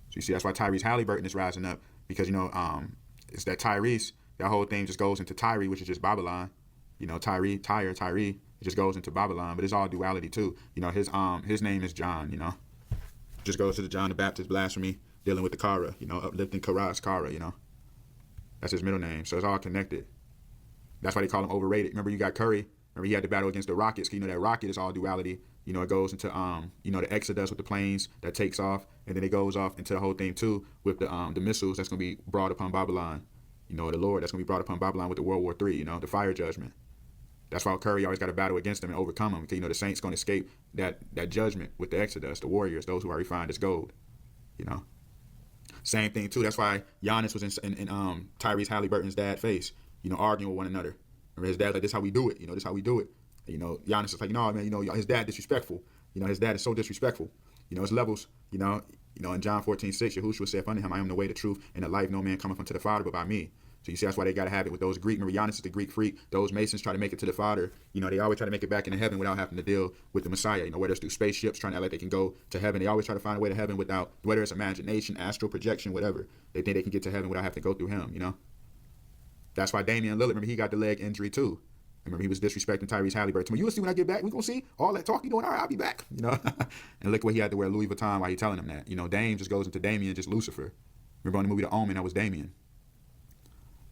So you see, that's why Tyrese Halliburton is rising up, because it's that Tyrese. That whole thing just goes into Tyree, which is just Babylon. Tyree. It just goes into Babylon, but it's all duality too. His name is John. Just goes to the John the Baptist blasphemy, dealing with the Kara. Uplifting Kara's Kara. That's his middle name. So it's all connected. That's why they call him overrated. Remember, you got Curry. Remember, he had to battle against the Rockets. That rocket is all duality. It goes into the Exodus with the planes that takes off, and then it goes off into the whole thing too with the missiles that's gonna be brought upon Babylon. The Lord that's gonna be brought upon Babylon with the World War III. The fire judgment. That's why Curry always got to battle against them and overcome them, because the saints gonna escape that judgment with the Exodus, the warriors, those who are refined as gold. Same thing too. That's why Giannis was in Tyrese Halliburton's dad's face, arguing with one another. Remember, his dad's like, "This is how we do it. This is how we do it." Giannis is like, "No, man. His dad disrespectful. His dad is so disrespectful. It's levels. In John 14:6, Yahushua said unto him, I am the way, the truth, and the life. No man cometh unto the Father but by me." So you see, that's why they got to have it with those Greek. Remember, Giannis is the Greek freak. Those Masons try to make it to the Father. They always try to make it back into heaven without having to deal with the Messiah. Whether it's through spaceships, trying to act like they can go to heaven. They always try to find a way to heaven without, whether it's imagination, astral projection, whatever. They think they can get to heaven without having to go through him. That's why Damian Lillard, remember, he got the leg injury too. Remember, he was disrespecting Tyrese Halliburton. You will see when I get back. We're going to see all that talk you doing. All right, I'll be back. And look what he had to wear Louis Vuitton while he telling him that. Dame just goes into Damien, just Lucifer. Remember on the movie The Omen, that was Damien.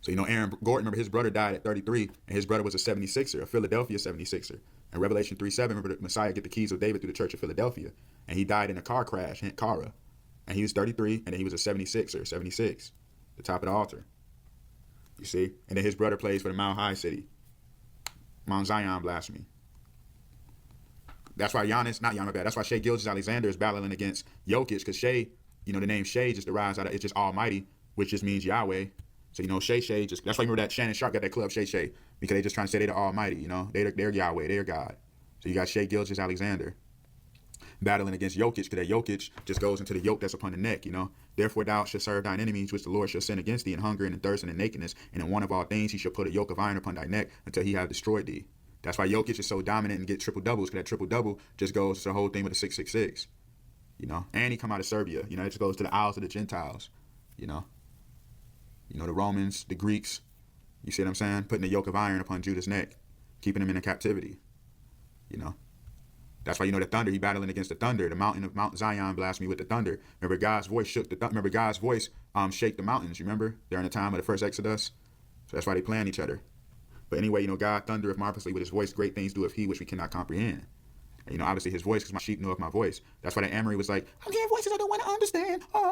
So, Aaron Gordon, remember, his brother died at 33, and his brother was a 76er, a Philadelphia 76er. And Revelation 3:7, remember, the Messiah get the keys of David through the church of Philadelphia. And he died in a car crash, Kara. And he was 33, and then he was a 76er, 76, the top of the altar. You see? And then his brother plays for the Mount High City. Mount Zion blasphemy. That's why that's why Shai Gilgeous-Alexander is battling against Jokic, because Shai, the name Shai just derives out of, it's just Almighty, which just means Yahweh. So, Shay, that's why you remember that Shannon Sharp got that club, Shay, because they just trying to say they're the Almighty, they're Yahweh, they're God. So you got Shai Gilgeous-Alexander battling against Jokic, because that Jokic just goes into the yoke that's upon the neck, Therefore thou shalt serve thine enemies, which the Lord shall send against thee, in hunger and in thirst and in nakedness, and in one of all things he shall put a yoke of iron upon thy neck until he have destroyed thee. That's why Jokic is so dominant and get triple doubles, because that triple double just goes to the whole thing with the 666, and he come out of Serbia, it just goes to the Isles of the Gentiles, the Romans, the Greeks, you see what I'm saying? Putting a yoke of iron upon Judah's neck, keeping him in a captivity, That's why the thunder, he battling against the thunder, the mountain of Mount Zion blasphemy with the thunder. Remember, God's voice shook remember, God's voice shake the mountains, you remember? During the time of the first Exodus. So that's why they playing each other. But anyway, God thundereth marvelously with his voice, great things doeth he which we cannot comprehend. And, obviously his voice, because my sheep know of my voice. That's why the Amory was like, I'm hearing voices I don't want to understand. Oh.